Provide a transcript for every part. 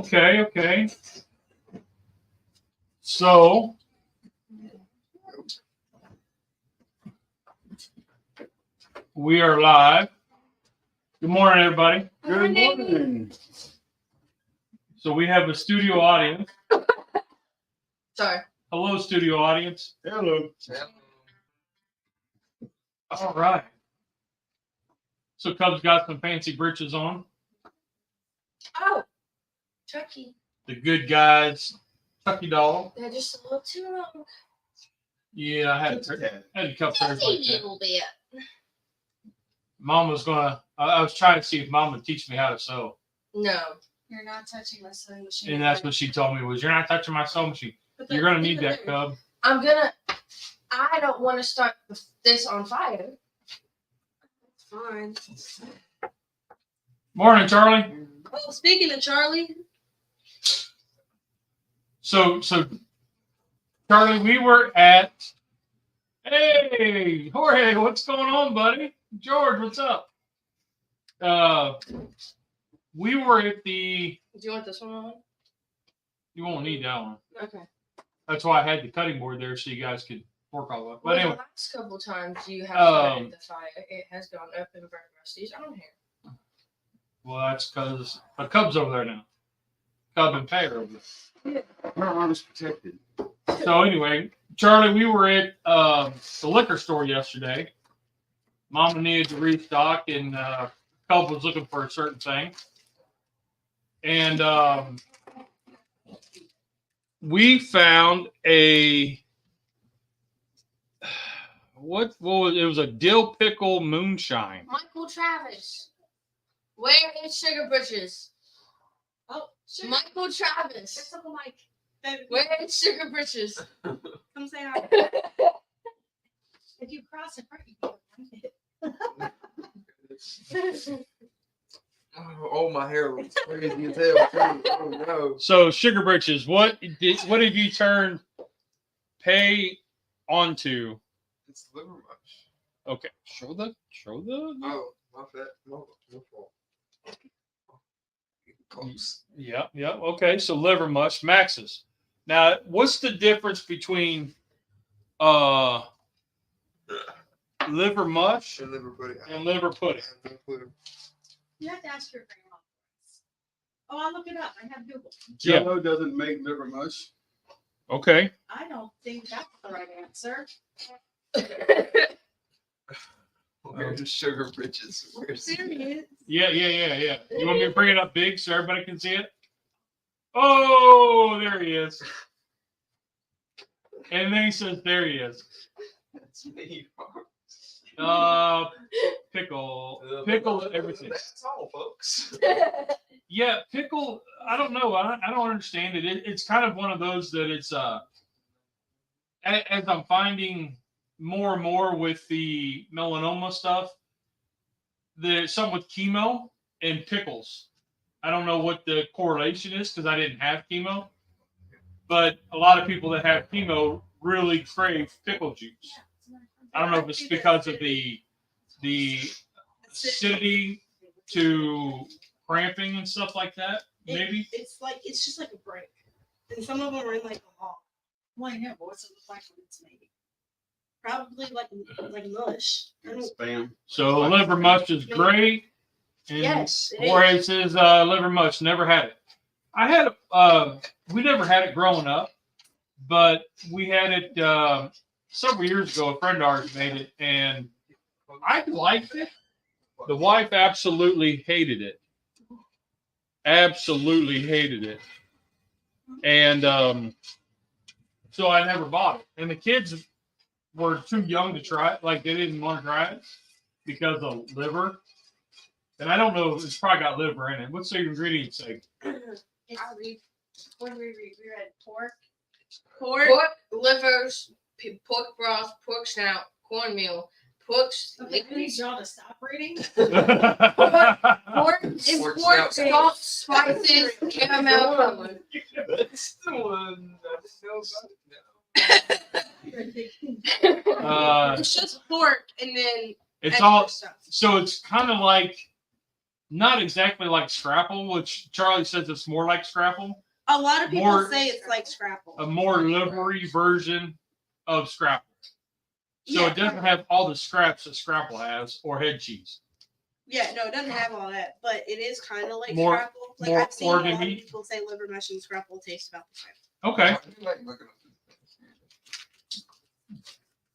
Okay. So, we are live. Good morning, everybody. Good morning. So we have a studio audience. Sorry. Hello, studio audience. Hello. All right. So Cub's got some fancy britches on. Oh, Chucky. The good guys. Chucky doll. They're just a little too long. Yeah, I had a couple pairs like A that. little bit. Mom was gonna. I was trying to see if Mom would teach me how to sew, No. You're not touching my sewing machine. and that's what she told me was, "You're not touching my sewing machine. You're gonna need that, Cub." I don't want to start this on fire. Fine. Morning, Charlie. Oh, speaking of Charlie. So, Charlie, we were at. Hey, Jorge, what's going on, buddy? George, what's up? We were at the. Do you want this one on? You won't need that one. Okay. That's why I had the cutting board there so you guys could work all that. But Well, anyway, the last couple times you have started the fire, it has gone up and burned Rusty's own hair. well, that's because the Cub's over there now. Cub and Pay are over there. Her arm is protected. So anyway, Charlie, we were at the liquor store yesterday. Mama needed to restock, and Cub was looking for a certain thing. And we found a what was it? It was a dill pickle moonshine. Michael Travis. Where is Sugar Britches? Oh, Sugar. Michael Travis. It's Uncle Mike. Where is Sugar Britches? Come say hi. If you cross it, you can't find it. Oh, my hair looks crazy as hell. Too. Oh no. So Sugar Britches, what have you turned Pay onto? It's Livermush. Okay, show the. Oh, my bad. My fault. Close. Yeah. Okay, so Livermush, Max's. Now, what's the difference between Livermush And liver pudding. and liver pudding? I have no clue. You have to ask your grandma. Oh, I'll look it up. I have Google. Yeah. Jello doesn't make liver mush. Okay. I don't think that's the right answer. Where's Sugar Britches? Where's Serious? Yeah. You want me to bring it up big so everybody can see it? Oh, there he is. And then he says, there he is. That's me. Pickle, everything. That's all, folks. Yeah, pickle. I don't know. I don't understand it. It's kind of one of those that it's as I'm finding more and more with the melanoma stuff, there's some with chemo and pickles. I don't know what the correlation is because I didn't have chemo, but a lot of people that have chemo really crave pickle juice. I don't know if it's because of the acidity to cramping and stuff like that. Maybe. It's just like a break. And some of them are in like a hall. Well, I know, but what's it look like when it's made? Probably like mush. Spam. So Livermush is great. And Yes, it Jorge says Livermush, never had it. I had we never had it growing up, but we had it several years ago. A friend of ours made it, and I liked it. The wife absolutely hated it. Absolutely hated it. And so I never bought it. And the kids were too young to try it. Like, they didn't want to try it because of liver. And I don't know, it's probably got liver in it. What's the ingredients say? What did we read? We read pork. Pork, livers, pork broth, pork snout, cornmeal, pork. Okay, I need y'all to stop reading. Pork, Pork pork, snout. salt, spices, caramel, color. That's the one that feels It's just pork and then It's extra all, stuff. so it's kind of like not exactly like scrapple, which Charlie says it's more like scrapple. A lot of people More- say it's like scrapple. A more livery version of scrapple. So Yeah. it doesn't have all the scraps that scrapple has or head cheese. Yeah, no, it doesn't have all that, but it is kind of like More- scrapple. Like more I've seen a lot of organ meat. people say Livermush and scrapple taste about the same. Okay. I do like looking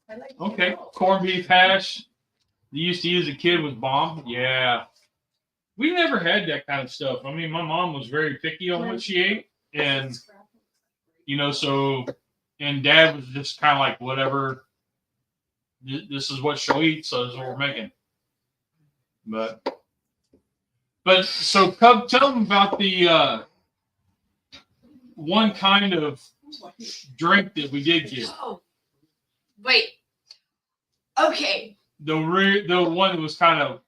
I like Okay. to know. Corned beef hash. You used to use a kid was bomb. Yeah. We never had that kind of stuff. I mean, my mom was very picky on what she ate. And, so, and dad was just kind of like, whatever. This is what she'll eat. So this is what we're making. But so Cub, tell them about the one kind of drink that we did get. Oh, wait. Okay. The one that was kind of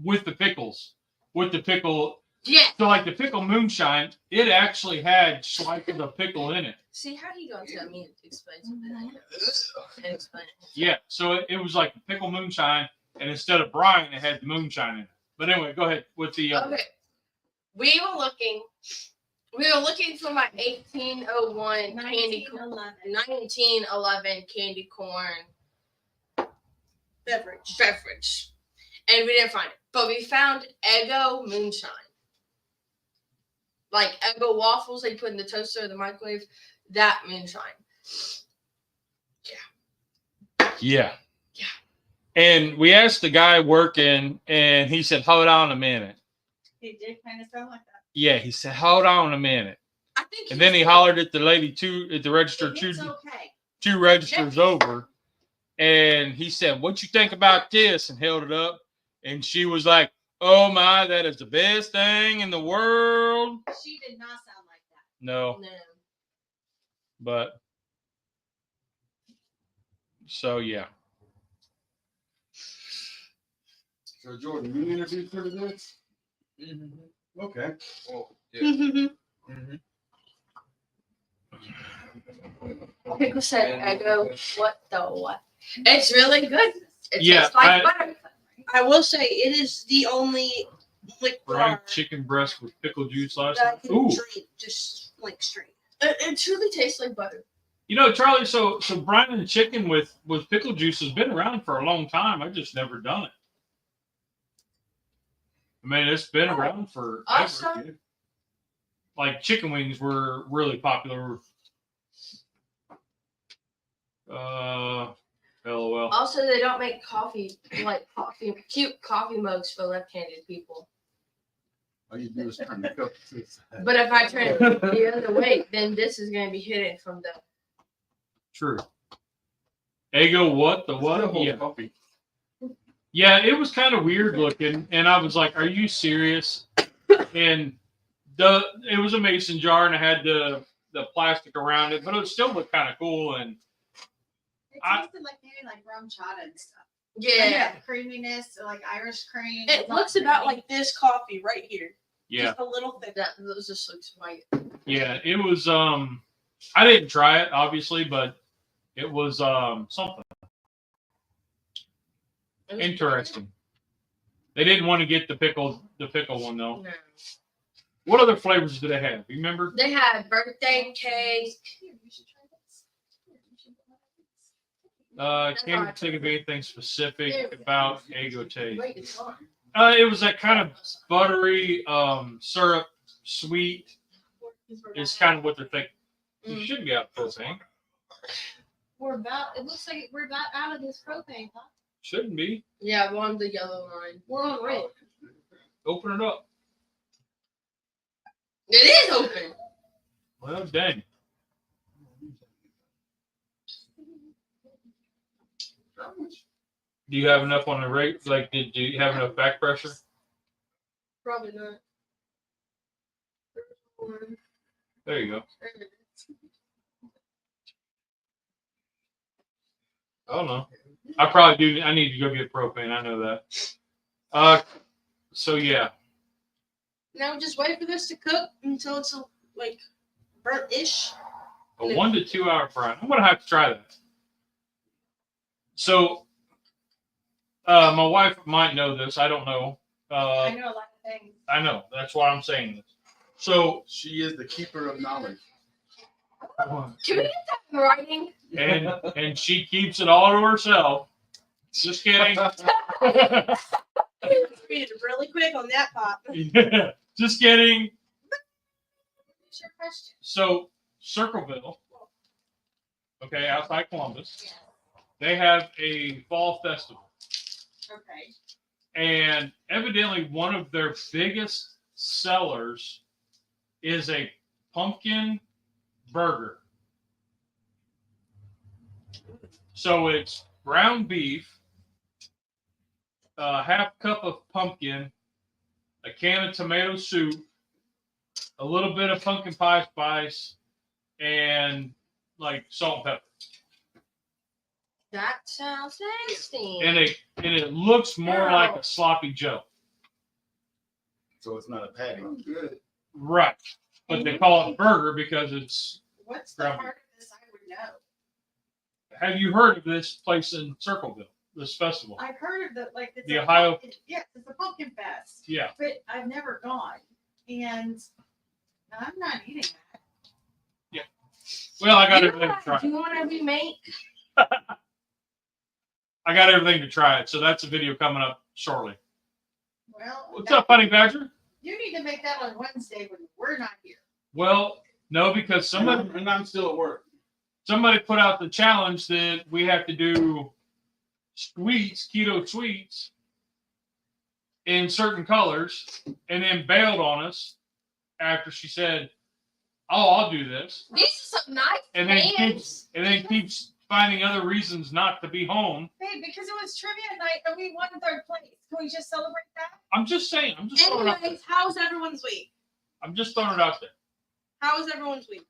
with the pickles, with the pickle. Yeah. So like the pickle moonshine, it actually had slices of pickle in it. See how he gonna tell me to explain something I know and explain it. Yeah. So it was like pickle moonshine, and instead of brine, it had the moonshine in it. But anyway, go ahead with the. Okay. We were looking for my 1801 candy 1911 candy corn beverage, and we didn't find it, but we found Eggo moonshine, like Eggo waffles they put in the toaster or the microwave. That moonshine. Yeah. And we asked the guy working, and he said, "Hold on a minute." It did kind of sound like that. Yeah, he said, "Hold on a minute." I think. And then he hollered at the lady at the register It's okay. two registers over, and he said, "What you think about this?" and held it up, and she was like, "Oh my, that is the best thing in the world." She did not sound like that. No, No. but so yeah. So Jordan, you introduced her to this? Mm-hmm. Okay. Oh, yeah. Pickle said Eggo. What the what? It's really good. It Yeah, tastes like butter. I will say it is the only liquid Fried bar chicken breast with pickle juice slices. that I can Ooh, drink just like straight. It truly tastes like butter. Charlie. So brining chicken with pickle juice has been around for a long time. I've just never done it. I mean, it's been around for Awesome. like chicken wings were really popular. LOL. Also, they don't make cute coffee mugs for left-handed people. All you do is turn the cup to the side. But if I turn it the other way, then this is going to be hidden from the. True. Eggo, what the Still what? hold Yeah. coffee. Yeah, it was kind of weird looking, and I was like, "Are you serious?" And it was a mason jar, and it had the plastic around it, but it still looked kind of cool. And It I- tasted like maybe like rum chata and stuff. Yeah. Like creaminess, like Irish cream. It not looks about creamy. like This coffee right here, yeah, just a little thick. that. Those just looks white. yeah, it was. I didn't try it obviously, but it was something It was interesting. They didn't want to get the pickle one though. No. What other flavors do they have? You remember? They had birthday cake. Here, you should try this. Here, you should try this. Can't think of anything specific about Eggo taste. Wait, it's gone. It was that kind of buttery, syrup, sweet. It's kind of what they're thinking. You Mm. should be out of propane. It looks like we're about out of this propane, huh? Shouldn't be. Yeah, we're on the yellow line. We're on red. Open it up. It is open. Well, dang. Do you have enough on the rate? Like, do you have enough back pressure? Probably not. There you go. I don't know. I probably do. I need to go get propane. I know that. So yeah. Now just wait for this to cook until it's like burnt-ish. A 1 to 2 hour fry. I'm gonna have to try that. So, my wife might know this. I don't know. I know a lot of things. I know. That's why I'm saying this. So, She is the keeper of knowledge. Can we get that in writing? and she keeps it all to herself. Just kidding. Read it really quick on that pop. Just kidding. What's your question? So, Circleville, okay, outside Columbus, they have a fall festival. Okay. And evidently, one of their biggest sellers is a pumpkin burger. So it's ground beef, a half cup of pumpkin, a can of tomato soup, a little bit of pumpkin pie spice, and like salt and pepper. That sounds nasty. And it looks more like a sloppy Joe. So it's not a patty. Oh, good. Right. But they call it burger because it's. What's the Grab part of this I would know? Have you heard of this place in Circleville? This festival? I've heard of it's The a Ohio- pumpkin- yes, it's a pumpkin fest, Yeah. but I've never gone, and I'm not eating that. Well, I got You everything to try. Do you want to remake? I got everything to try it. So that's a video coming up shortly. Well, What's up, Honey Badger? You need to make that on Wednesday when we're not here. Well, no, because somebody And I'm still at work. put out the challenge that we have to do sweets, keto sweets, in certain colors, and then bailed on us after she said, "Oh, I'll do this," These are some nice and then pants. keeps finding other reasons not to be home. Hey, because it was trivia night and we won third place. Can we just celebrate that? I'm just saying. I'm just throwing it out there. Anyways, how's everyone's week? I'm just throwing it out there. How was everyone's week?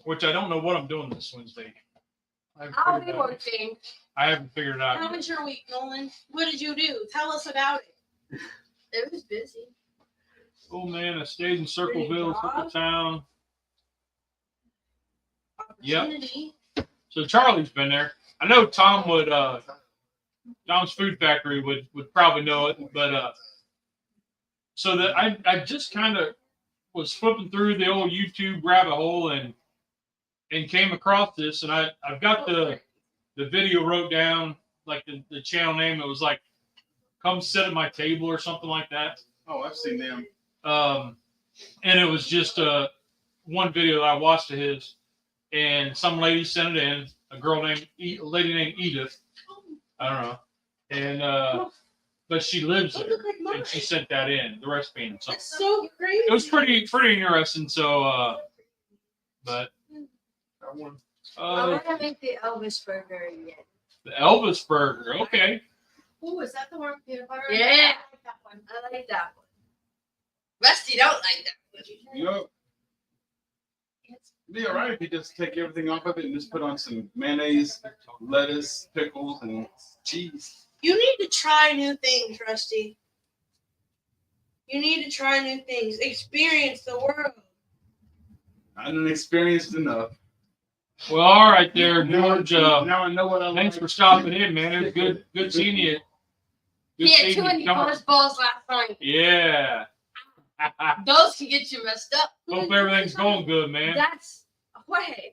Which I don't know what I'm doing this Wednesday. I haven't I'll figured be it out. working. I haven't figured it out How yet. was your week, Nolan? What did you do? Tell us about it. It was busy. Oh man, I stayed in Circleville, Circle Town. Yep. Opportunity. So Charlie's been there. I know Tom would. Tom's Food Factory would probably know it, but so that I just kind of was flipping through the old YouTube rabbit hole and came across this, and I've got the video wrote down, like the channel name. It was like "Come Sit at My Table" or something like that. Oh, I've seen them. And it was just one video that I watched of his, and some lady sent it in, a lady named Edith. I don't know, and but she lives They there, look like mine. and she sent that in, the recipe and something. That's so crazy. It was pretty interesting. So, but I want I want to make the Elvis burger again. the Elvis burger, okay. Ooh, is that the one with peanut butter? Yeah. I like that one. I like that one. Rusty don't like that one. you know. It'd be alright if you just take everything off of it and just put on some mayonnaise, lettuce, pickles, and cheese. You need to try new things, Rusty. You need to try new things. Experience the world. I'm experienced enough. Well, all right there, George. Now I know what I Thanks like. for stopping in, man. It was good seeing you. Good He had seeing too you many come- buzz balls last night. Yeah. Those can get you messed up. Hope everything's going good, man. That's Jorge.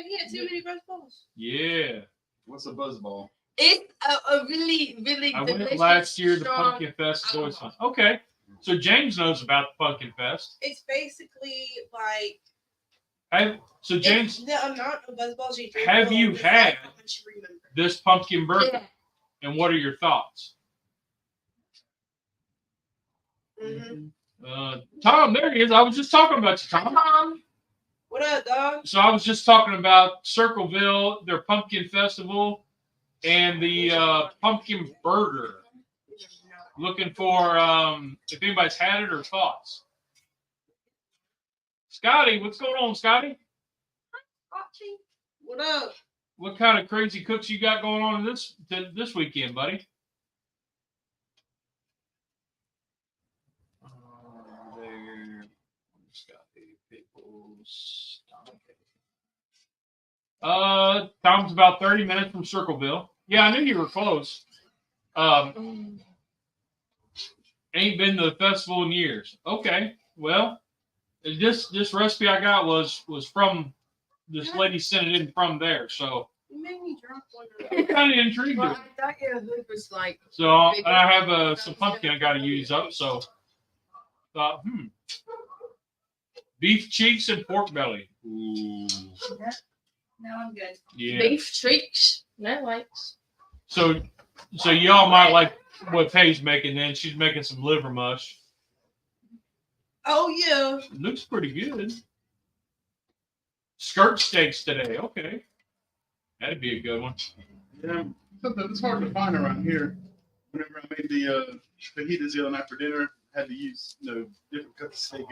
He had too many breast balls. Yeah. What's a buzzball? It's a really, really I delicious. went last year. The strong- Pumpkin Fest is always fun. Okay. So James knows about the Pumpkin Fest. It's basically like So James, it's the amount of buzz balls you drink. Have will you decide had- how much you remember. this pumpkin burger, Yeah. and what are your thoughts? Mm-hmm. Tom, there he is. I was just talking about you, Hi, Tom. Tom. What up, dog? So I was just talking about Circleville, their pumpkin festival, and the pumpkin burger. Looking for if anybody's had it or thoughts. Scotty, what's going on, Scotty? What up? What kind of crazy cooks you got going on this weekend, buddy? There, Scotty Pickles. Tom's about 30 minutes from Circleville. Yeah, I knew you were close. Ain't been to the festival in years. Okay, well, this recipe I got was from this lady sent it in from there, so You made me drunk one I'm kind of intrigued. Well, I thought your hood was like. So and I have some pumpkin I got to use up. So thought, beef cheeks and pork belly. Ooh, No, I'm good. yeah. Beef cheeks. No likes. So y'all might like what Peys making. Then she's making some liver mush. Oh yeah. It looks pretty good. Skirt steaks today. Okay, that'd be a good one. Yeah, something it's hard to find around here. Whenever I made the fajitas the other night for dinner, I had to use different cuts of steak.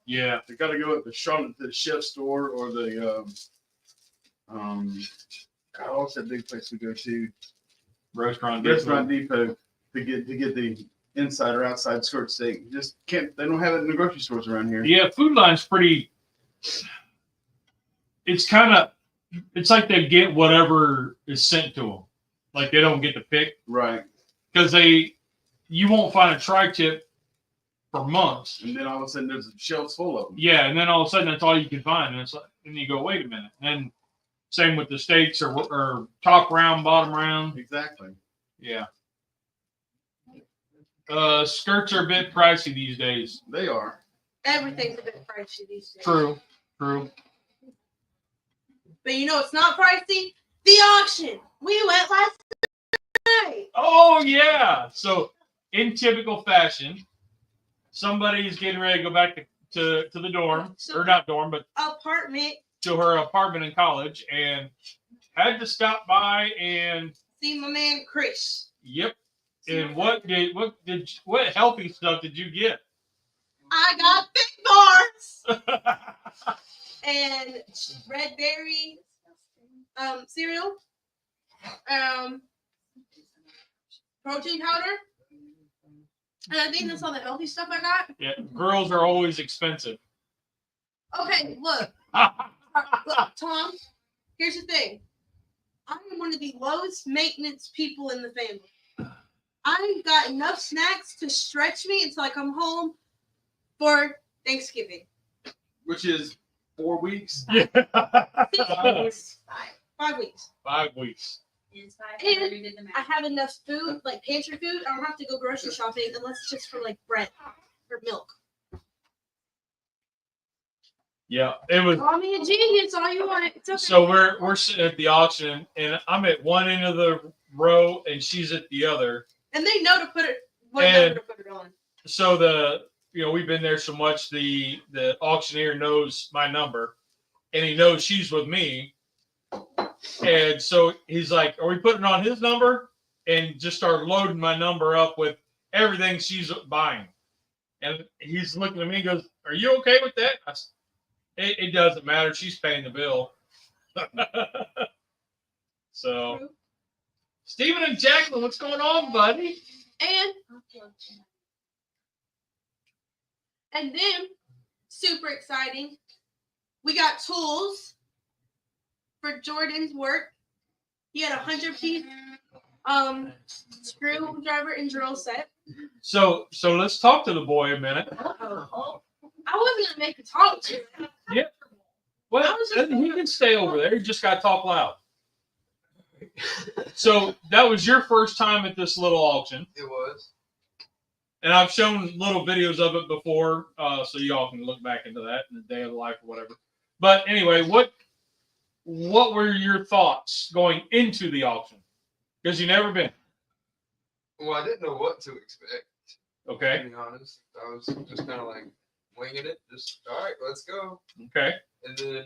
Yeah. They got to go at the Charlotte, the chef store, or the what's that big place we go to? Restaurant Depot to get the inside or outside skirt steak. Just can't. They don't have it in the grocery stores around here. Yeah, Food Line's pretty. It's like they get whatever is sent to them. Like they don't get to pick Right. because you won't find a tri-tip for months. And then all of a sudden there's shelves full of them. Yeah, and then all of a sudden that's all you can find, and it's like, and you go, wait a minute. And same with the steaks or top round, bottom round. Exactly. Yeah. Skirts are a bit pricey these days. They are. Everything's a bit pricey these days. True. But you know it's not pricey? The auction. We went last night. Oh yeah. So in typical fashion, somebody is getting ready to go back to the dorm, or not dorm, but Apartment. to her apartment in college, and had to stop by and See my man Chris. yep. And what healthy stuff did you get? I got big bars and red berry cereal, protein powder, and I think that's all the healthy stuff I got. Yeah, girls are always expensive. Okay, look, Tom. Here's the thing. I'm one of the lowest maintenance people in the family. I've got enough snacks to stretch me until I come home for Thanksgiving. Which is 4 weeks. Yeah. 5 weeks. 5 weeks. It's fine. I And already did the I math. have enough food, like pantry food. I don't have to go grocery shopping unless it's just for like bread or milk. Yeah, it was. Call me a genius all you want. It's okay. So we're sitting at the auction, and I'm at one end of the row, and she's at the other. And they know to put it. What And- number to put it on? So we've been there so much. The auctioneer knows my number, and he knows she's with me. And so he's like, "Are we putting on his number?" And just started loading my number up with everything she's buying. And he's looking at me and goes, "Are you okay with that?" I said, it doesn't matter. She's paying the bill. So, True. Steven and Jacqueline, what's going on, buddy? And then, super exciting, we got tools for Jordan's work. He had 100-piece screwdriver and drill set. So let's talk to the boy a minute. I wasn't gonna make a talk to him. Well, he can stay over there. You just got to talk loud. So that was your first time at this little auction, It was. and I've shown little videos of it before, so y'all can look back into that in the day of life or whatever. But anyway, what were your thoughts going into the auction? Because you never been. Well, I didn't know what to expect. Okay. To be honest, I was just kind of like winging it. Just all right, let's go. Okay. And then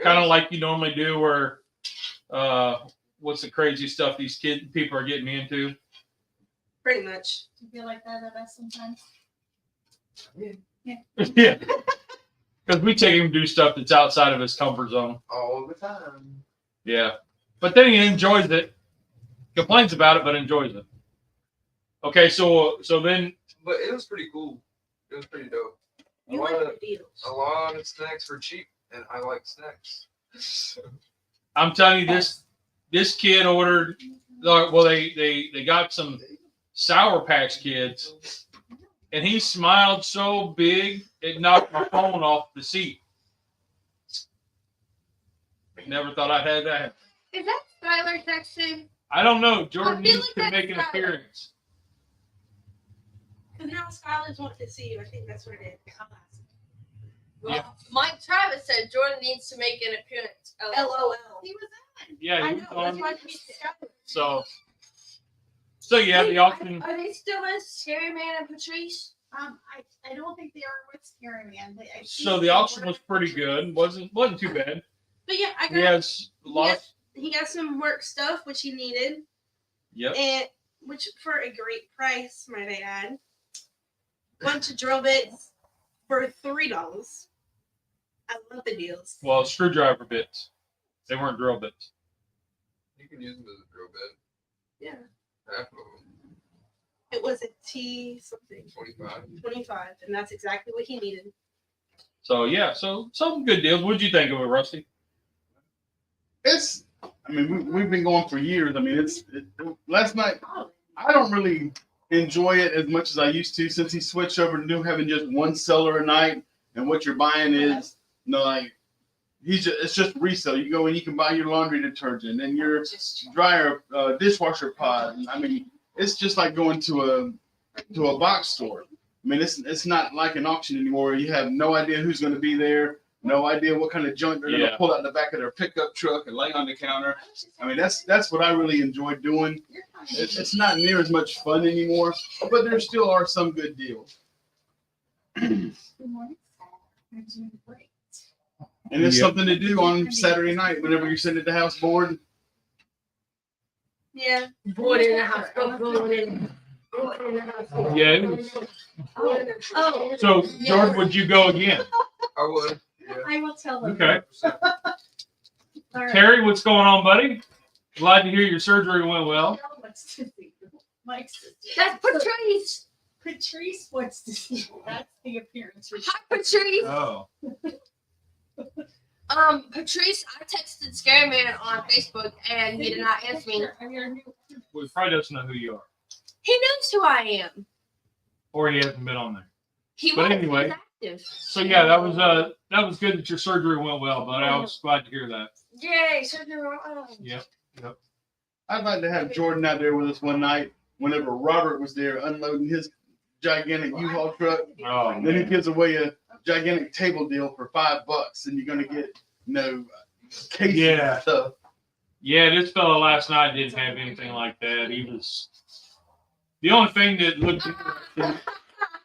Kind of like you normally do, where what's the crazy stuff these people are getting into? Pretty much. You feel like that at us sometimes? Yeah. Because we take him to do stuff that's outside of his comfort zone. all the time. Yeah. But then he enjoys it. Complains about it, but enjoys it. Okay, so then But it was pretty cool. It was pretty dope. You a, like lot of, the deals. a lot of snacks for cheap, and I like snacks. So, I'm telling you, this kid ordered. Well, they got some Sour Patch Kids, and he smiled so big it knocked my phone off the seat. Never thought I'd have that. Is that Skylar texting? I don't know. Jordan I feel needs like to make an that's Skylar. appearance. Because now Skylar's wanting to see you. I think that's what it is. Well, Yeah. Mike Travis said Jordan needs to make an appearance. LOL. He was Yeah, I he know. was That's on. why he's Skylar. So yeah, the auction. Are they still with Scary Man and Patrice? I don't think they are with Scary Man. So the auction was pretty good. wasn't too bad. But yeah, I He got. has a lot. He got some work stuff which he needed, Yep. and which for a great price, might I add. Bunch of drill bits for $3. I love the deals. Well, screwdriver bits. They weren't drill bits. You can use them as a drill bit. Yeah. Half of them. It was a T something 25. and that's exactly what he needed. So yeah, so some good deals. What'd you think of it, Rusty? I mean, we've been going for years. I mean, last night, I don't really enjoy it as much as I used to since he switched over to having just one seller a night, and what you're buying is, like, it's just resale. You go and you can buy your laundry detergent and your dryer, dishwasher pod. I mean, it's just like going to a box store. I mean, it's not like an auction anymore. You have no idea who's going to be there, no idea what kind of junk they're going to pull out in the back of their pickup truck and lay on the counter. I mean, that's what I really enjoy doing. It's not near as much fun anymore, but there still are some good deals. Good morning. You're doing great. And it's something to do on Saturday night whenever you're sitting at the house bored. Yeah. Board in the house. Board in the house. Yeah. It was, Oh. so Jordan, would you go again? I would. Yeah. I will tell them. Okay. All right. Terry, what's going on, buddy? Glad to hear your surgery went well. Wants to see. Mike's That's Patrice. Patrice wants to see. That's the appearance. Hi, Patrice. Oh. Patrice, I texted Scary Man on Facebook and he did not answer me. Well, he probably doesn't know who you are, He knows who I am. or he hasn't been on there. He But was anyway. active. So yeah, that was good that your surgery went well, but I was glad to hear that. Yay, surgery. Yep. I'd like to have Jordan out there with us one night whenever Robert was there unloading his gigantic U-Haul truck. Oh, And then he man. gives away a gigantic table deal for $5, and you're gonna get cases Yeah. and stuff. Yeah, this fella last night didn't have anything like that. He was the only thing that looked interesting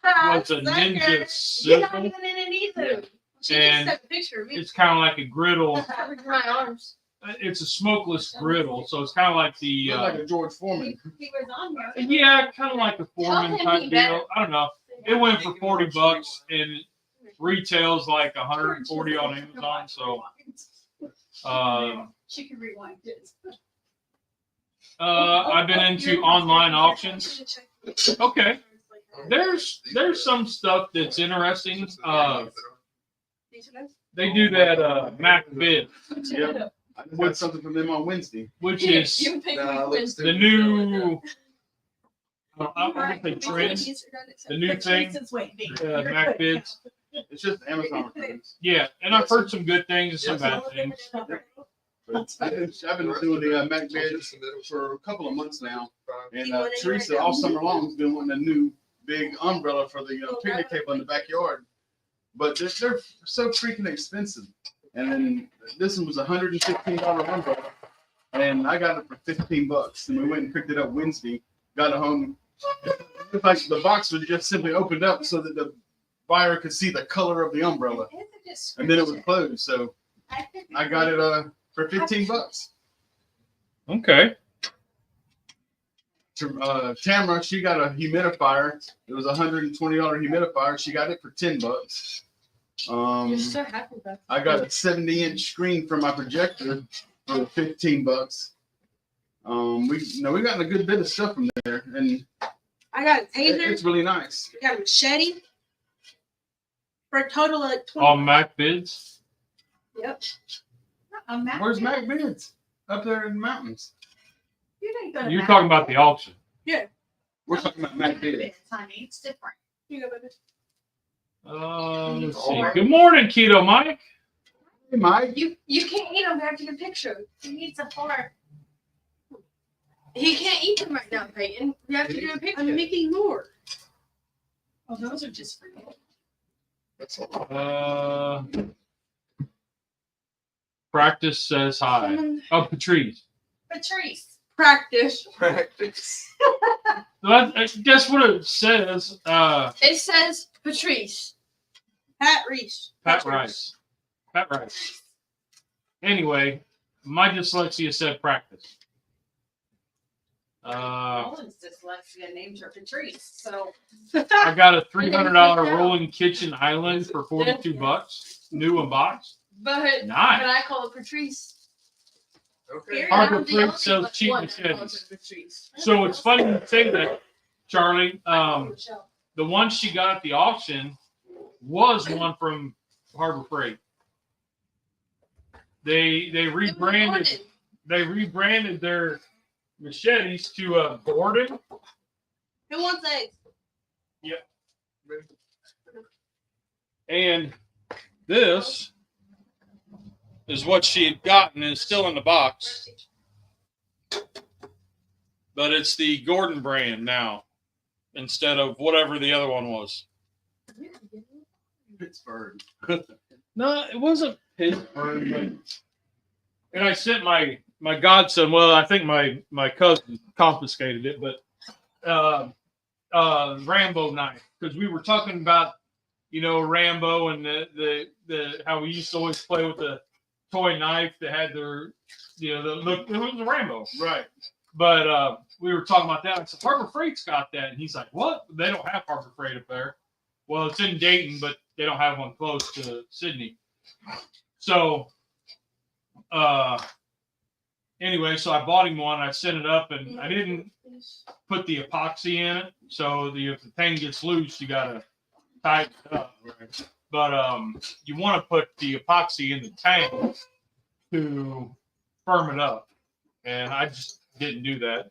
was a ninja You're not sizzle. even in it either. She And just took a picture of me. It's kind of like a griddle. My arms. It's a smokeless griddle, so it's kind of like the Look like a George Foreman. He was on there. yeah, kind of like the foreman Tell him type he better. deal. I don't know. It went for $40 and retails like 140 on Amazon. So She can rewind it. I've been into online auctions. Okay, there's some stuff that's interesting. They do that Mac bid, Yep. I just got something from them on Wednesday. which is You pick Nah, me let's for the do new. I'm gonna say trend. The new thing, Mac bids. It's just Amazon returns. Yeah, and I've heard some good things and some bad things. But I've been doing the Mac bids for a couple of months now, and Teresa all summer long has been wanting a new big umbrella for the picnic table in the backyard. But they're so freaking expensive. And then this one was $115 umbrella, and I got it for $15. And we went and picked it up Wednesday. Got it home. It's like the box was just simply opened up so that the buyer could see the color of the umbrella, and then it was closed. So I got it for $15. Okay. Tamara, she got a humidifier. It was a $120 humidifier. She got it for $10. You're so happy about I got a 70-inch screen for my projector for $15. We got a good bit of stuff from there, and I got a taser. it's really nice. I got a machete. For a total of 20. All Mac bids. Yep. Where's Mac Bids? Up there in the mountains. You didn't go to You're Mac. talking about the auction. Yeah. We're talking about Mac It Daddy. is, honey. It's different. Here you go, baby. Let's see. Good morning, Keto Mike. Hey, Mike. You can't eat them. We have to get a picture. He needs a fork. He can't eat them right now, Peyton. We have to do a picture. I'm making more. Oh, those are just for you. That's all. Practice says hi. Someone Oh, Patrice. Patrice. practice. Practice. Guess what it says? It says Patrice. Pat Reese. Pat Rice. Pat Rice. Anyway, my dyslexia said practice. Roland's dyslexia named her Patrice. So I got a $300 rolling kitchen island for $42, new in box. But Nice. I call it Patrice. Okay. Harbor I'm the Freight only sells cheap one that calls machetes. it Patrice. So it's funny you say that, Charlie. The one she got at the auction was one from Harbor Freight. They rebranded their machetes to Gordon. Who wants eggs? And this is what she had gotten and is still in the box. But it's the Gordon brand now instead of whatever the other one was. Pittsburgh. No, it wasn't Pittsburgh. But... And I sent my godson, well, I think my cousin confiscated it, but Rambo knife. Because we were talking about, Rambo and the how we used to always play with the toy knife that had their, the look, it was a Rambo. Right. But we were talking about that. I said, Harbor Freight's got that. And he's like, what? They don't have Harbor Freight up there. Well, it's in Dayton, but they don't have one close to Sydney. So, anyway, so I bought him one. I set it up, and I didn't put the epoxy in it. So if the thing gets loose, you got to tighten it up. Right? But you want to put the epoxy in the tank to firm it up. And I just didn't do that.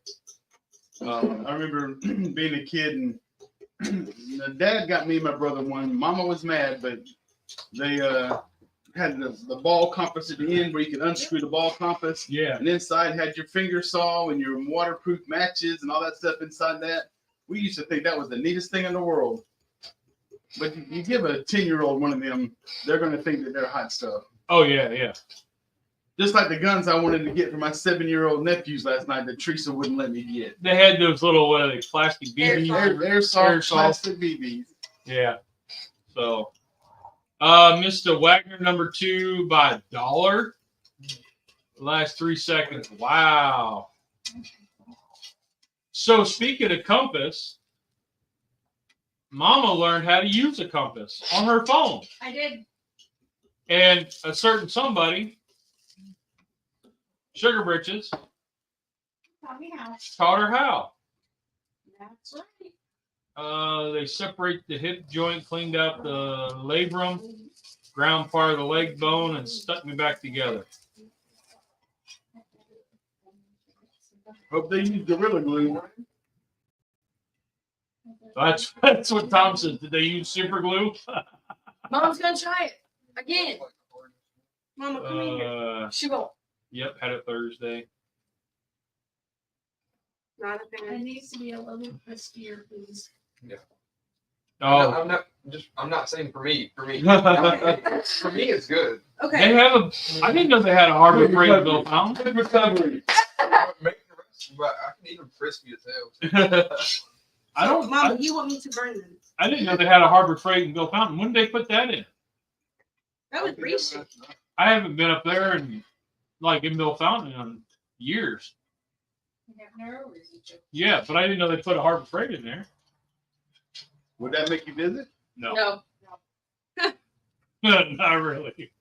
I remember being a kid and Dad got me and my brother one. Mama was mad, but they had the ball compass at the end where you could unscrew the ball compass. Yeah. And inside had your finger saw and your waterproof matches and all that stuff inside that. We used to think that was the neatest thing in the world. But you give a 10-year-old one of them, they're going to think that they're hot stuff. Oh, yeah, yeah. Just like the guns I wanted to get for my 7-year-old nephews last night that Teresa wouldn't let me get. They had those little, what are they, plastic BBs? Airsoft plastic BBs. Yeah. So, Mr. Wagner, number 2 by $1. Last 3 seconds. Wow. So, speaking of compass, Mama learned how to use a compass on her phone. I did. And a certain somebody, Sugar Britches, Taught me how. taught her how. That's right. They separate the hip joint, cleaned out the labrum, ground part of the leg bone, and stuck me back together. Hope they use Gorilla Glue. That's what Tom said. Did they use super glue? Mom's gonna try it again. Mama, come in here. She won't. Yep, had it Thursday. Not a It fan. needs to be a little crispier, please. Oh, I'm not saying for me. For me, it's good. they Okay. have a. I didn't know they had a Harbor Freight Bill Fountain. Good recovery. Make the rest, but I can eat them crispy as hell. Mama, you want me to burn them? I didn't know they had a Harbor Freight in Bill Fountain. When did they put that in? That was recent. I haven't been up there in Bill Fountain in years. Yeah, but I didn't know they put a Harbor Freight in there. Would that make you visit? No, No. not really.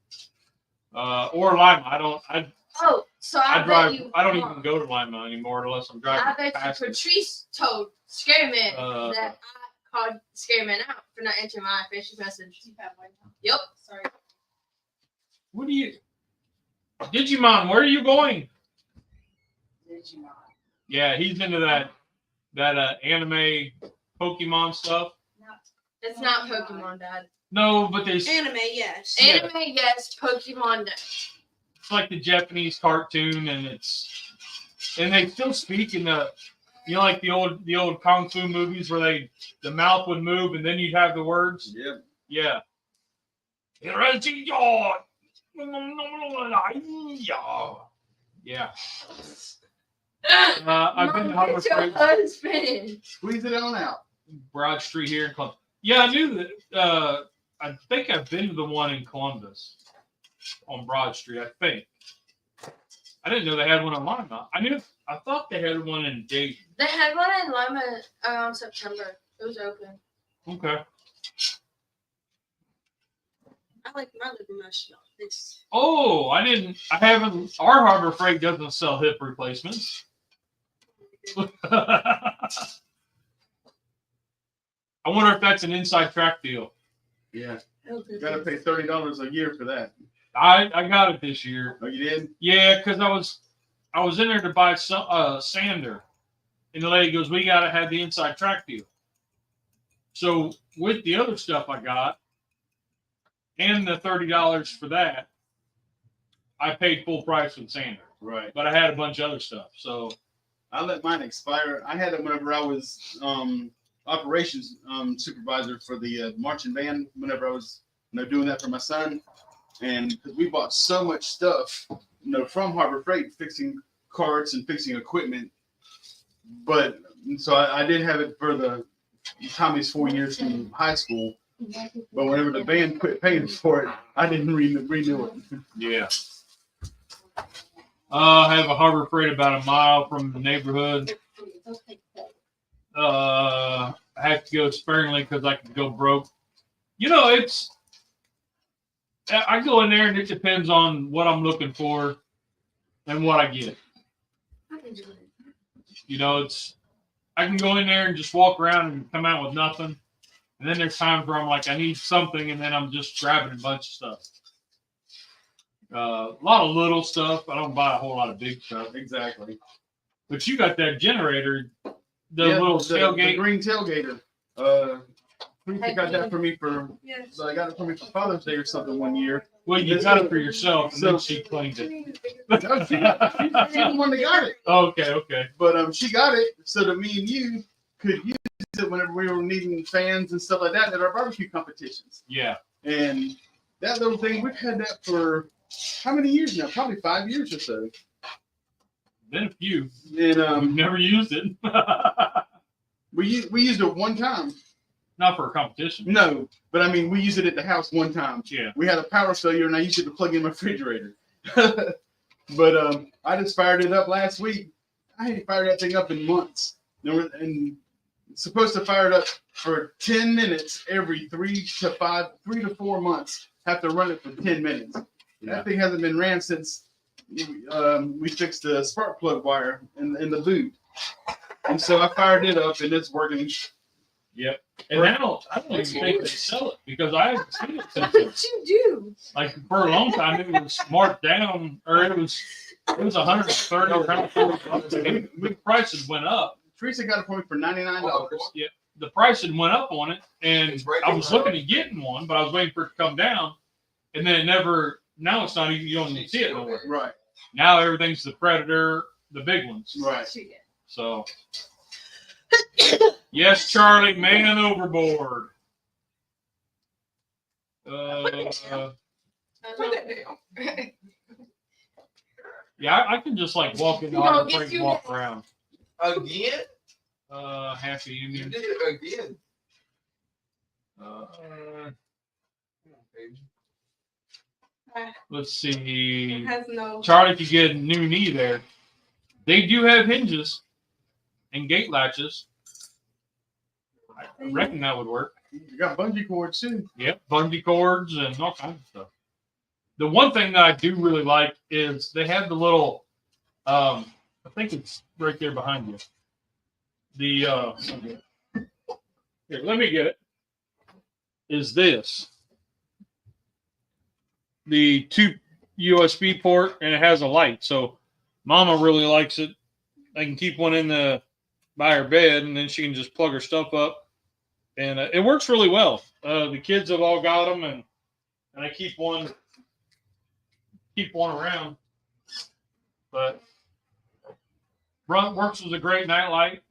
Or Lima. Oh, so I bet drive. you. I don't even go to Lima anymore unless I'm driving I bet past you it. Patrice told Scary Man Uh, that I called Scary Man out for not answering my Facebook message. Yep. Sorry. What do you? Digimon, where are you going? Did you not? Yeah, he's into that that anime Pokemon stuff. It's not Pokemon, Dad. No, but there's Anime, yes. Yeah. Anime, yes. Pokemon, no. it's like the Japanese cartoon, and they still speak in the, like the old kung fu movies where the mouth would move and then you'd have the words. Yep. Yeah. Yeah. I've been to Mom, Harbor it's your Freight, husband. Squeeze it on out. Broad Street here in Columbus. Yeah, I knew that. I think I've been to the one in Columbus on Broad Street. I think. I didn't know they had one in Lima. I thought they had one in Dayton. They had one in Lima around September. It was open. Okay. I like my Livermush. This. Oh, I haven't. Our Harbor Freight doesn't sell hip replacements. I wonder if that's an inside track deal. Yeah. You gotta pay $30 a year for that. I got it this year. Oh, you did? Yeah, because I was in there to buy some sander, and the lady goes, "We gotta have the inside track deal." So with the other stuff I got, and the $30 for that, I paid full price for the sander. Right. But I had a bunch of other stuff, so I let mine expire. I had it whenever I was operations supervisor for the marching band. Whenever I was doing that for my son, and because we bought so much stuff from Harbor Freight, fixing carts and fixing equipment. But so I did have it for the Tommy's 4 years from high school. But whenever the band quit paying for it, I didn't renew it. yeah. I have a Harbor Freight about a mile from the neighborhood. I have to go sparingly because I could go broke. I go in there and it depends on what I'm looking for and what I get. I can go in there and just walk around and come out with nothing. And then there's times where I'm like, I need something, and then I'm just grabbing a bunch of stuff. A lot of little stuff. I don't buy a whole lot of big stuff. Exactly. But you got that generator, little tailgate. The green tailgater. Teresa got that for me so I got it for me for Father's Day or something one year. Well, you got it for yourself, and then she cleaned it. No, she's the one that got it. Okay. But she got it so that me and you could use it whenever we were needing fans and stuff like that at our barbecue competitions. Yeah. And that little thing, we've had that for how many years now? Probably 5 years or so. Been a few. And we've never used it. we used it one time. Not for a competition. No, but I mean, we used it at the house one time. Yeah. We had a power failure, and I used it to plug in my refrigerator. But I just fired it up last week. I hadn't fired that thing up in months. And supposed to fire it up for 10 minutes every 3 to 4 months. Have to run it for 10 minutes. Yeah. That thing hasn't been ran since we fixed the spark plug wire in the boot. And so I fired it up, and it's working. Yep. And now I don't even think they sell it because I haven't seen it What since. did you do? Like for a long time, it was marked down, or it was 130 or 140 bucks. The prices went up. Teresa got it for me for $99. Yeah, the price had went up on it, and I was looking at getting one, but I was waiting for it to come down, and then it never. Now it's not even. You don't even see it nowhere. Right. Now everything's the Predator, the big ones. Right. So. Yes, Charlie, man overboard. Put that down. Yeah, I can just like walk in the Harbor Freight and walk around. Again? Happy You Union. did it again. Let's see. It has no. Charlie could get a new knee there. They do have hinges and gate latches. I reckon that would work. You got bungee cords too. Yep, bungee cords and all kinds of stuff. The one thing that I do really like is they have the little, I think it's right there behind you. The, here, let me get it. Is this. The 2 USB port, and it has a light. So Mama really likes it. I can keep one in the by her bed, and then she can just plug her stuff up, and it works really well. The kids have all got them, and I keep one around. But works as a great nightlight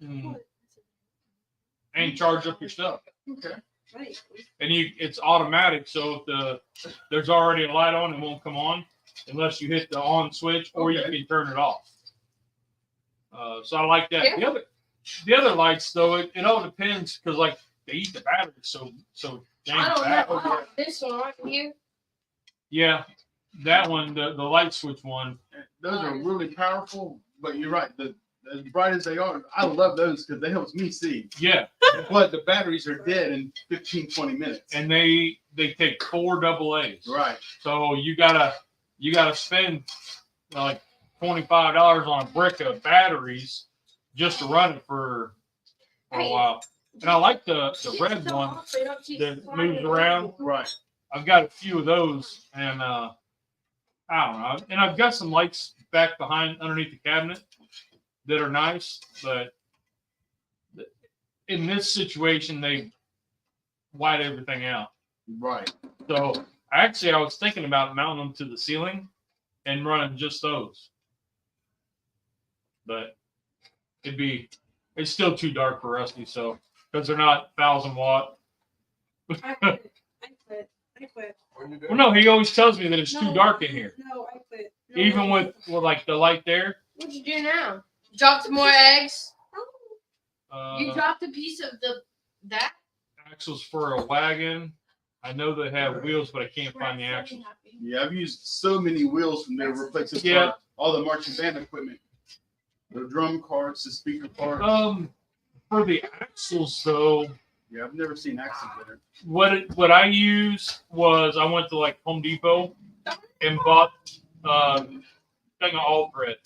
and charge up your stuff. Okay. Right. And it's automatic, so if there's already a light on, it won't come on unless you hit the on switch, or you can turn it off. So I like that. Yeah. The other lights, though, it all depends, because like they eat the battery so dang I don't fast. know. I like this one right here. Yeah, that one, the light switch one. Those are really powerful, but you're right. As bright as they are, I love those because they helps me see. Yeah, But the batteries are dead in 15, 20 minutes. and they take 4 AA's. Right. So you gotta spend like $25 on a brick of batteries just to run it for a while. And I like the red one that moves around. Right. I've got a few of those, and I don't know. And I've got some lights back underneath the cabinet that are nice, but in this situation, they white everything out. Right. So I was thinking about mounting them to the ceiling and running just those, but it's still too dark for Rusty. So because they're not 1,000-watt. I quit. I quit. Well, no, he always tells me that it's too No, dark in here, No, I quit. No, even with like the light there. What'd you do now? Dropped some more eggs. You Uh, dropped a piece of that. axles for a wagon. I know they have wheels, but I can't find the axles. Yeah, I've used so many wheels from there replacing Yeah. all the marching band equipment. The drum carts, the speaker parts. For the axles though, Yeah, I've never seen axles there. what I used was I went to like Home Depot and bought thing of all thread,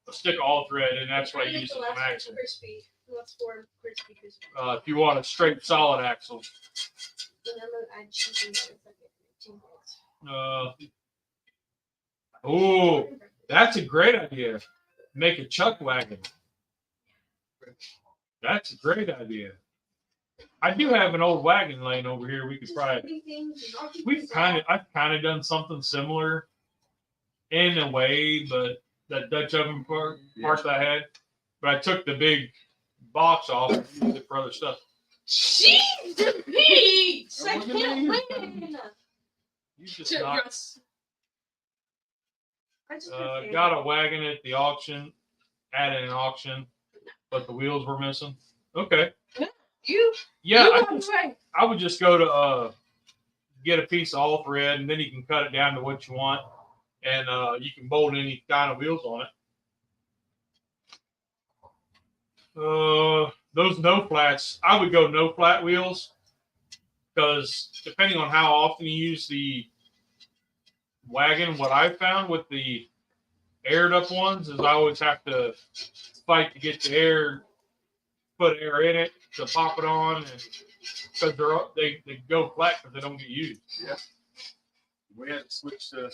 a stick of all thread, and that's what I used as an axle. Crispy. What's for crispy? If you want a straight solid axle. Oh, that's a great idea. Make a chuck wagon. That's a great idea. I do have an old wagon laying over here. We could probably. I've kind of done something similar, in a way, but that Dutch oven part that I had, but I took the big box off and used it for other stuff. Jeez, the beats! I What do you can't mean? win. You just not, I just got a wagon at the auction, at an auction, but the wheels were missing. Okay. Yeah, I would just go to get a piece of all thread, and then you can cut it down to what you want, and you can bolt any kind of wheels on it. Those no flats, I would go no flat wheels, because depending on how often you use the wagon, what I found with the aired up ones is I always have to fight to get the air, put air in it to pop it on, and because they go flat because they don't get used. Yeah. We had to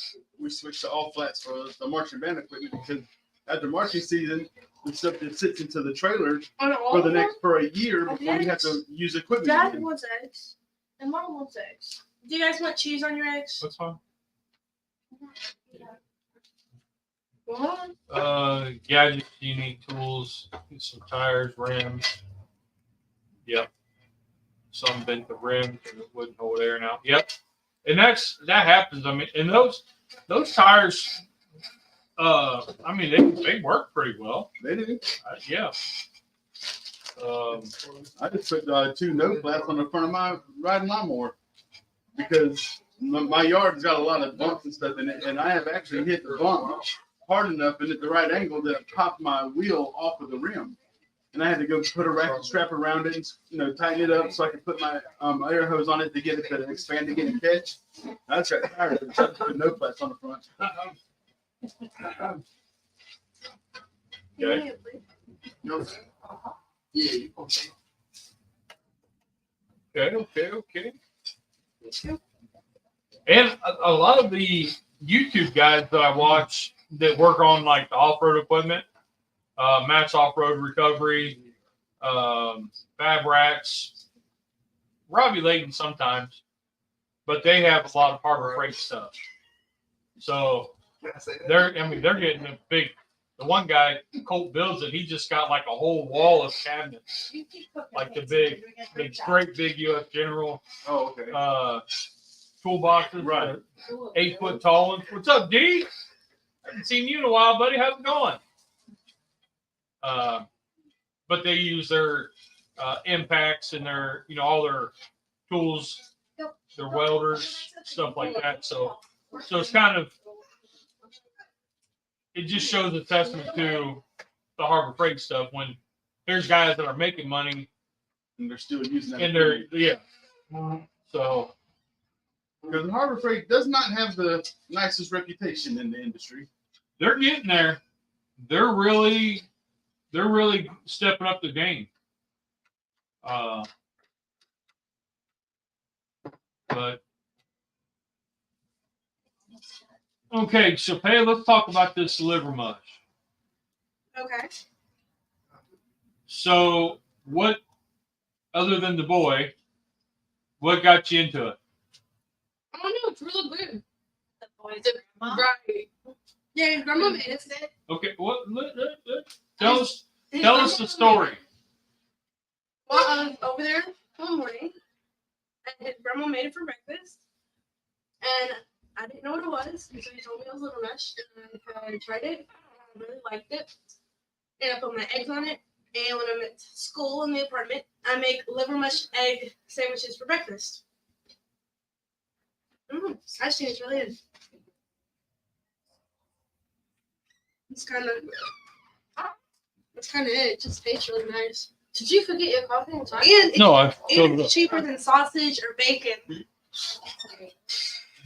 switch to all flats for the marching band equipment because after marching season, the stuff that sits into the trailer for a year before we have to use equipment. Dad again. wants eggs, and Mom wants eggs. Do you guys want cheese on your eggs? That's fine. What? Gadgets, unique tools, some tires, rims. Yep. Some bent the rims and it wouldn't hold air now. Yep. And that happens. I mean, and those tires, I mean, they work pretty well. They do. Yeah. I just put 2 no flats on the front of my riding lawnmower because my yard's got a lot of bumps and stuff in it, and I have actually hit the bump hard enough and at the right angle that it popped my wheel off of the rim. And I had to go put a ratchet strap around it and, tighten it up so I could put my air hose on it to get it to expand again and catch. I just got tired of it, so I just put no flats on the front. Okay. No. Yeah. Okay. And a lot of the YouTube guys that I watch that work on like the off-road equipment, Matt's Off-Road Recovery, Fab Rats, Robbie Layton sometimes, but they have a lot of Harbor Freight stuff. So Can I say that? they're getting a big. The one guy, Colt builds it. He just got like a whole wall of cabinets, like the great big U.S. General Oh, okay. toolboxes, Right. 8 foot tall ones. What's up, D? Haven't seen you in a while, buddy. How's it going? But they use their impacts and their, all their tools, their welders, stuff like that. So it's kind of, it just shows a testament to the Harbor Freight stuff when there's guys that are making money And they're still using that. and they're, So Because Harbor Freight does not have the nicest reputation in the industry. they're getting there. They're really stepping up the game. But okay, so let's talk about this Livermush. Okay. So what, other than the boy, what got you into it? I don't know. It's really good. The boys' The- grandma. Right. Yeah, his grandma made it. Okay, tell us the story. Well, I was over there one morning, and his grandma made it for breakfast, and I didn't know what it was, and so he told me it was Livermush, and I tried it. I really liked it, and I put my eggs on it. And when I'm at school in the apartment, I make Livermush egg sandwiches for breakfast. Actually, it's really good. It's kind of it. It just tastes really nice. Did you forget your coffee inside? And No, I and filled it it's up. cheaper than sausage or bacon.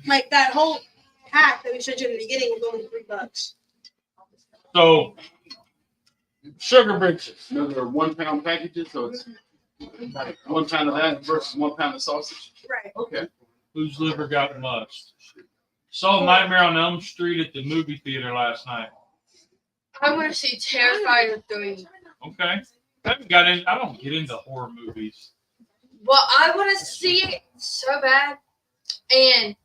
Like that whole pack that we showed you in the beginning was only $3. So sugar britches. Those are 1 pound packages, so it's like 1 pound of that versus 1 pound of sausage. Right. Okay. Whose liver got must? Saw Nightmare on Elm Street at the movie theater last night. I want to see Terrifier 3. Okay. I don't get into horror movies. Well, I want to see it so bad. And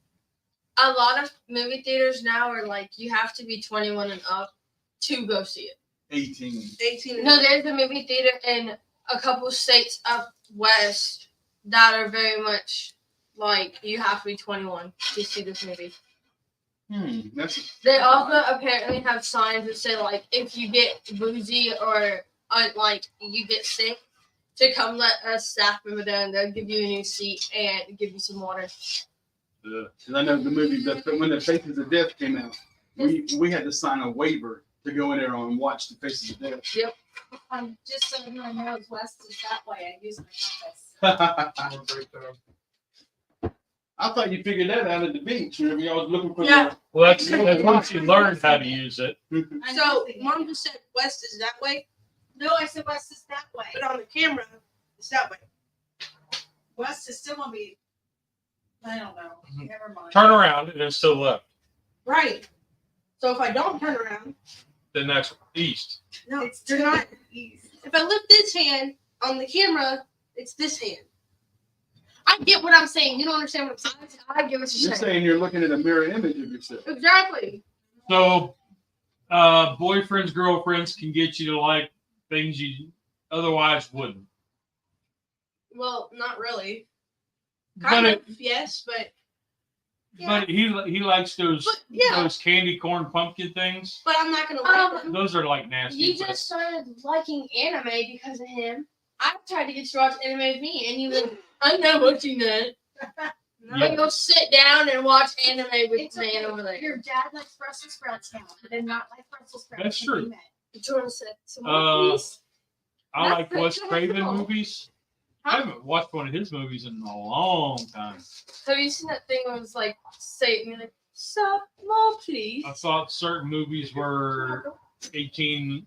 a lot of movie theaters now are like, you have to be 21 and up to go see it. 18. 18. No, there's a movie theater in a couple states up west that are very much like, you have to be 21 to see this movie. That's They also apparently have signs that say, like, if you get woozy or, like, you get sick, to come let a staff member down. They'll give you a new seat and give you some water. because I know the movie when the Faces of Death came out, we had to sign a waiver to go in there and watch the Faces of Death. Yep. Just so everyone knows, west is that way. I use my compass. I thought you figured that out at the beach whenever y'all was looking for Yeah. Well, that's once you learn how to use it. So mom just said west is that way, No, I said west is that way. but on the camera it's that way. West is still gonna be. I don't know. Mhm. Never mind. Turn around and it's still left. Right. So if I don't turn around, Then that's east. no, It's you're not. east. If I lift this hand on the camera, it's this hand. I get what I'm saying. You don't understand what I'm saying. I get what You're you're saying. saying you're looking at a mirror image of yourself. Exactly. So, boyfriends, girlfriends can get you to like things you otherwise wouldn't. Well, not really. But Kind of, yes, but he likes those yeah. those candy corn pumpkin things. But I'm not gonna like them. Those are like nasty. You but- just started liking anime because of him. I tried to get you to watch anime with me, and you like, I know what you meant. No. But you'll sit down and watch anime with It's man okay. over there. Your dad likes Brussels sprouts now. He did not like Brussels sprouts. That's when we true. met. Do you want to sit some more, Uh, please? I like That's Wes the Craven trouble. movies. I haven't watched one of his movies in a long time. Have you seen that thing where it was like, say it, and you're like, some more, please? I thought certain movies were 18.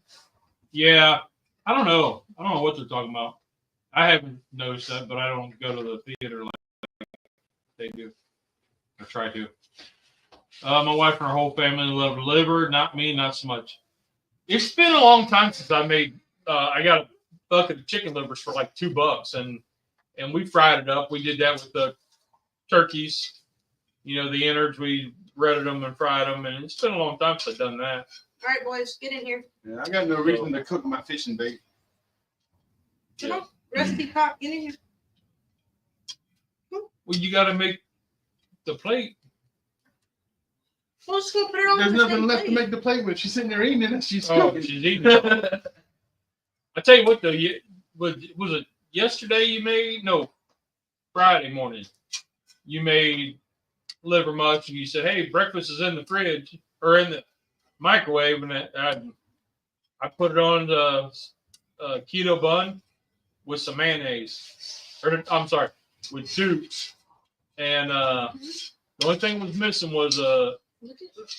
Yeah, I don't know. I don't know what they're talking about. I haven't noticed that, but I don't go to the theater like they do. I try to. My wife and her whole family love liver. Not me, not so much. It's been a long time since I made. I got a bucket of chicken livers for like $2, and we fried it up. We did that with the turkeys. You know, the innards. We breaded them and fried them, and it's been a long time since I've done that. All right, boys, get in here. Yeah, I got no reason to cook my fishing bait. Come on, Rusty Cock, get in here. Well, you got to make the plate. We'll just go put it on There's the nothing same left to plate. make the plate with. She's sitting there eating it and she's Oh, cooking. she's eating it. I tell you what, though, was it yesterday you made? No, Friday morning. You made Livermush, and you said, "Hey, breakfast is in the fridge or in the microwave," and I put it on the keto bun with some mayonnaise, or I'm sorry, with Dukes, and the only thing was missing was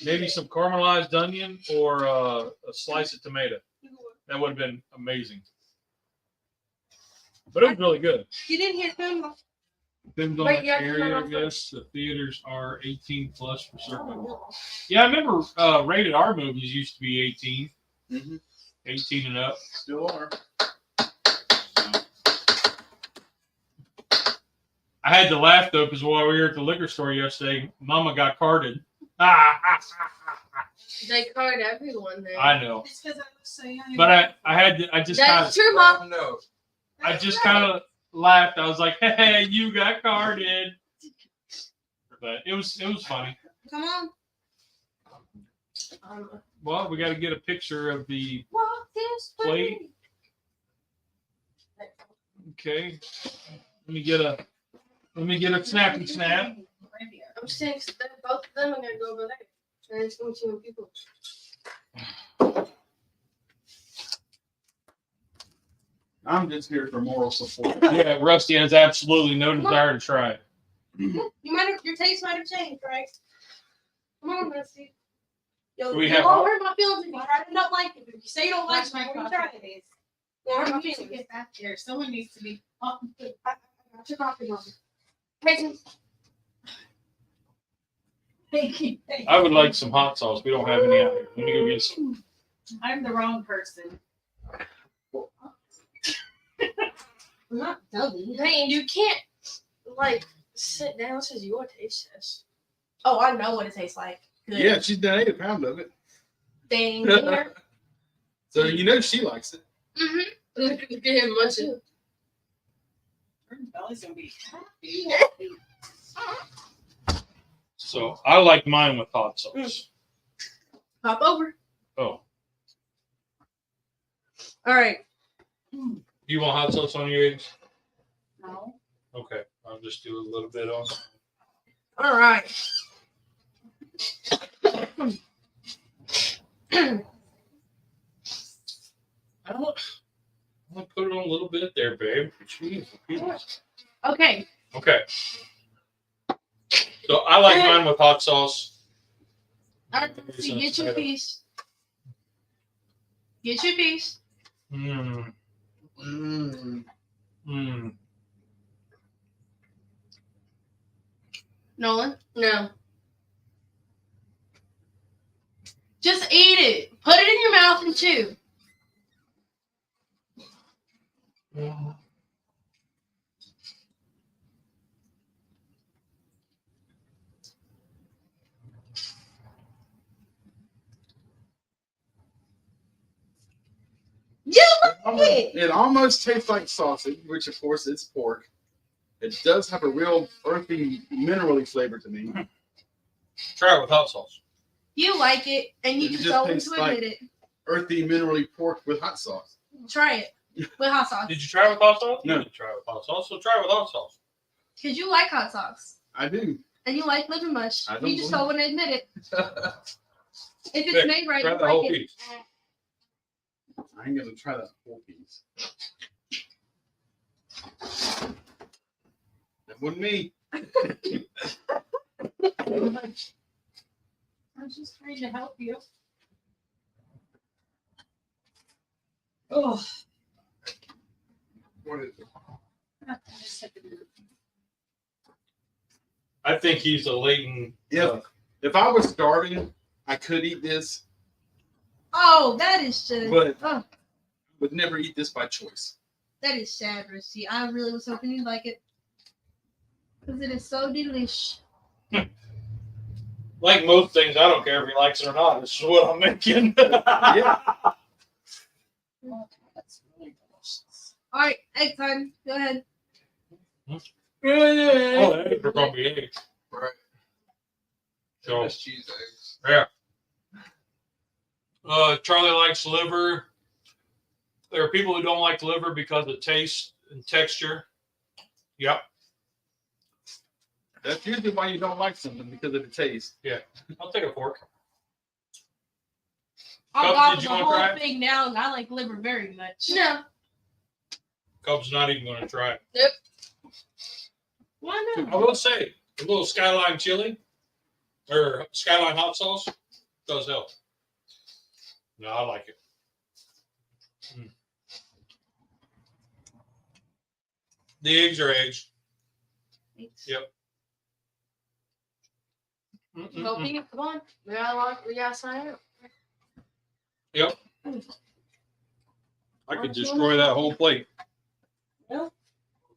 maybe some caramelized onion or a slice of tomato. That would have been amazing. But it was really good. Get in here, Thumb. Depends on Wait, the you have to area, turn I off guess. The theaters are 18 plus for certain. Yeah, I remember rated R movies used to be 18. Mhm. 18 and up. Still are. I had to laugh though because while we were at the liquor store yesterday, Mama got carded. They card everyone there. I know, It's because I was so young. but I just kind That's of, true, Mom. No. I just kind of laughed. I was like, "Hey, you got carded," but it was funny. Come on. Well, we got to get a picture of the Walk this way. plate. Okay, let me get a snappy snap. I'm saying both of them are gonna go over there. And it's going to be 2 people. I'm just here for moral support. Yeah, Rusty has absolutely no desire to try it. Your taste might have changed, right? Come on, Rusty. Yo, Do we you have- won't hurt my feelings if you try to not like it. If you say you don't like Watch my it, you coffee, try it. please. Won't hurt my I need to feelings. get back here. Someone needs to be. Oh, I got your coffee on. Mason, thank you. I would like some hot sauce. We don't have any out here. Let me go get some. I'm the wrong person. I'm not dumb. Peyton, you can't like sit down. This is your taste test. Oh, I know what it tastes like. Good. Yeah, she's done 8 pounds of it. Dang. Here. So you know she likes it. Mm-hmm. Look at him munching. Her belly's gonna be happy. So I like mine with hot sauce. Hop over. Oh, All right. do you want hot sauce on your eggs? No. Okay, I'll just do a little bit on. All right. I'm gonna put it on a little bit there, babe. Jeez, Louise. Okay. Okay. So I like mine with hot sauce. All right. See, get your piece. Get your piece. Mmm. Mm. Mmm. Nolan, No. just eat it. Put it in your mouth and chew. You like it. It almost tastes like sausage, which of course it's pork. It does have a real earthy, minerally flavor to me. Try it with hot sauce. You like it, and you It just just don't want tastes to admit it. Earthy, minerally pork with hot sauce. Try it with hot sauce. Did you try it with hot sauce? No. You didn't try it with hot sauce, so try it with hot sauce. Because you like hot sauce. I do. And you like Livermush. I don't You just believe don't want to admit it. If it's There, made right, Try you the whole like it. piece. I ain't gonna try that whole piece. That wasn't me. I'm just trying to help you. Oh. What is it? I think he's a latent. If I was starving, I could eat this. Oh, that is just. But Oh, would never eat this by choice. that is sad, Rusty. I really was hoping you'd like it. Because it is so delish. Like most things, I don't care if he likes it or not. This is what I'm making. Yeah. That's really delicious. Alright, egg time. Go ahead. Oh, the eggs are gonna be eggs. Right. So, Just cheese eggs. yeah. Charlie likes liver. There are people who don't like liver because of taste and texture. Yep. That's usually why you don't like something, because of the taste. I'll take a fork. I'll Cubs, gobble did you the wanna whole try it? thing down. I like liver very much. No. Cub's not even going to try it. Why not? I will say, a little Skyline chili or Skyline hot sauce does help. No, I like it. The eggs are eggs. Yep. Helping you. Come on. We gotta sign up. Yep. I could destroy that whole plate. Go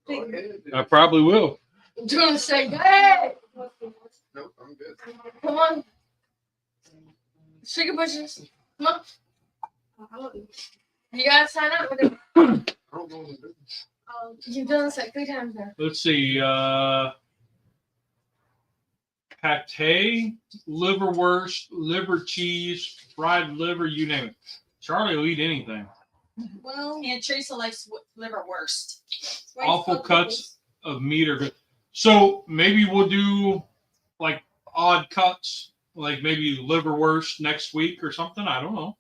ahead. I probably will. I'm doing the same. Hey! Nope, I'm good. Come on. Sugar bushes. Come on. You gotta sign up with it. I don't know what to do. You've done this like 3 times now. Let's see. Pate, liverwurst, liver cheese, fried liver, you name it. Charlie will eat anything. Well, And Teresa likes liverwurst. Awful cuts of meat are good. So maybe we'll do like odd cuts, like maybe liverwurst next week or something. I don't know.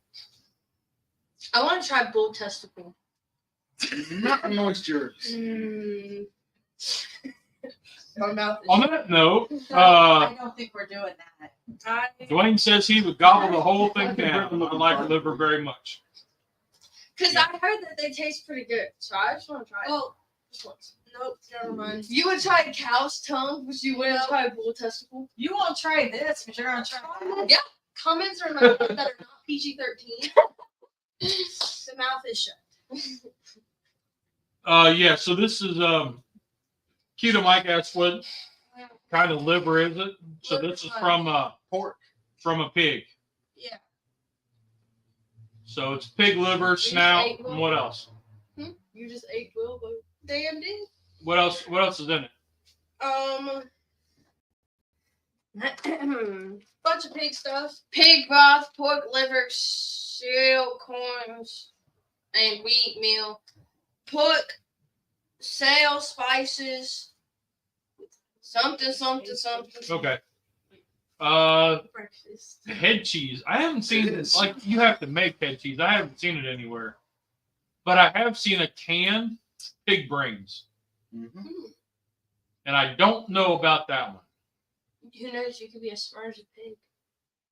I want to try bull testicle. Not moisture. My mouth is On that note, I don't think we're doing that. Dwayne says he would gobble the whole thing down. I like liver very much. Because I heard that they taste pretty good. So I just want to try it. oh, Just once. nope, never mind. You would try a cow's tongue, but you wouldn't try a bull testicle. You won't try this, but you're gonna try that. Comments are not that are not PG-13. The mouth is shut. Yeah, so this is Keto Mike asked what kind of liver is it? So this is from Pork. from a pig. Yeah. So it's pig liver, snout, and what else? You just ate Will, but Damn did. What else? What else is in it? bunch of pig stuff. Pig broth, pork liver, cereal, corns, and wheat meal. Pork, sale, spices, something. Okay. Breakfast. Head cheese. I haven't seen It is. like you have to make head cheese. I haven't seen it anywhere, but I have seen a canned pig brains, and I don't know about that one. Who knows? You could be as smart as a pig.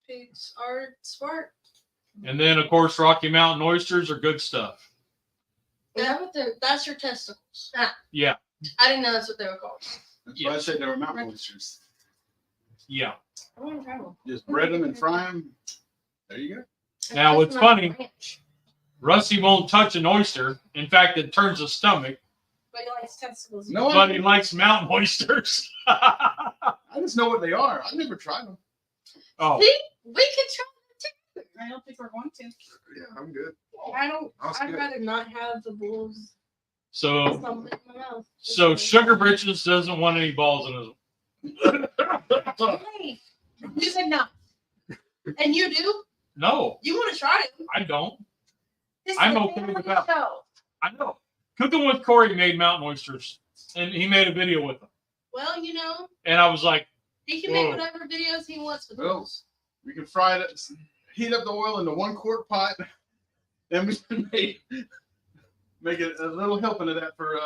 Pigs are smart. And then of course Rocky Mountain oysters are good stuff. That's your testicles. Yeah, I didn't know that's what they were called. That's why I said they were mountain oysters. yeah. I want to try one. Just bread them and fry them. There you go. Now, what's That's my funny- ranch. Rusty won't touch an oyster. In fact, it turns his stomach. But he likes testicles. No, But he likes mountain oysters. I just know what they are. I've never tried them. Oh, See, we could try. I don't think we're going to. Yeah, I'm good. I don't. That's I'd good. rather not have the bulls. so Something in my mouth. Sugar Britches doesn't want any balls in his. Hey, you said no. And you do? No, You want to try it? I don't. This I'm is a okay family with that. show. I know. Cooking with Corey made mountain oysters, and he made a video with them. Well, you know, And I was like, he can make Whoa. whatever videos he wants with Well, those. we can fry it, heat up the oil in a 1-quart pot, and we can make it a little helping of that for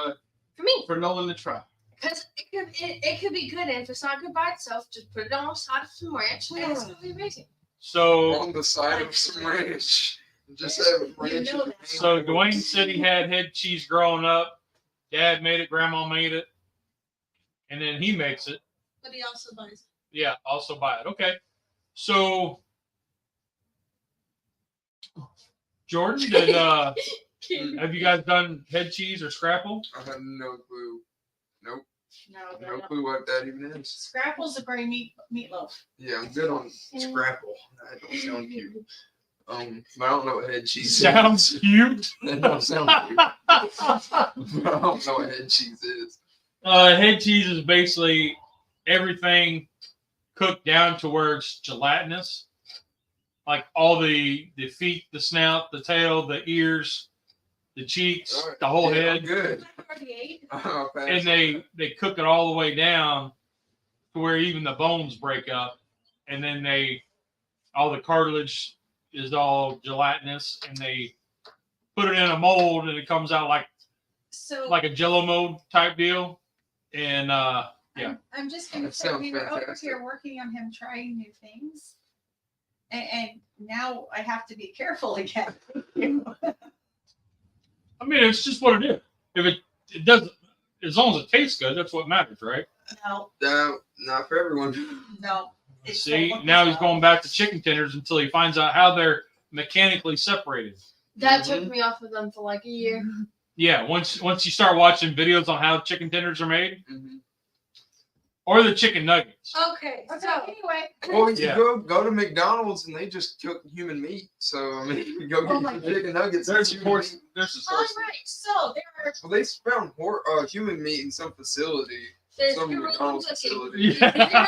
me. Nolan to try. Because it could be good, and if it's not good by itself, just put it on the side of some ranch, and it's gonna be amazing. so On the side of some ranch. Just have ranch. know in that. the So pan. Dwayne said he had head cheese growing up. Dad made it, Grandma made it, and then he makes it. But he also buys. Yeah, also buy it. Okay. So Jordan, did have you guys done head cheese or scrapple? I have no clue. Nope. No, No clue what that even is. Scrapple's a great meatloaf. Yeah, I'm good on scrapple. That don't sound cute. But I don't know what head cheese Sounds is. cute. That don't sound cute. But I don't know what head cheese is. Head cheese is basically everything cooked down to where it's gelatinous. Like all the feet, the snout, the tail, the ears, the cheeks, All right. the whole Yeah, I'm head. good. I already ate. I'll pass And on they cook it all the way down to where even the bones break up. And then all the cartilage is all gelatinous, and they put it in a mold, and it comes out like So a Jello mold type deal. And yeah. I'm just gonna That say sounds we were over fantastic. here working on him trying new things. And now I have to be careful again. I mean, it's just what it is. If it doesn't, as long as it tastes good, that's what matters, right? No, not for everyone. no. It's See, so now he's wonderful. going back to chicken tenders until he finds out how they're mechanically separated. Dad took me off of them for like a year. Yeah, once you start watching videos on how chicken tenders are made, Mm-hmm. or the chicken nuggets. Okay, Okay, so anyway. Well, you Yeah. go to McDonald's and they just cook human meat. So I mean, you go Oh get my your chicken nuggets. There's it's a human horse. meat. There's a All source. right, so there are Well, they found human meat in some facility. there's Some two McDonald's rules. facility. Yeah.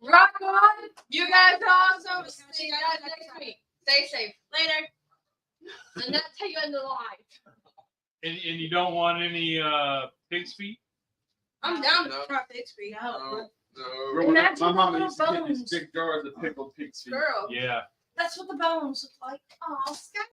Rock on. You guys are awesome. See you guys next week. Stay safe. Later. And that's how you end the live. And you don't want any pig's feet? I'm down No. to try pig's feet. No. And that's My what mom the used to get little these bones- big jars of pickled pig's feet. Girl, Yeah. that's what the bones look like. oh, Sky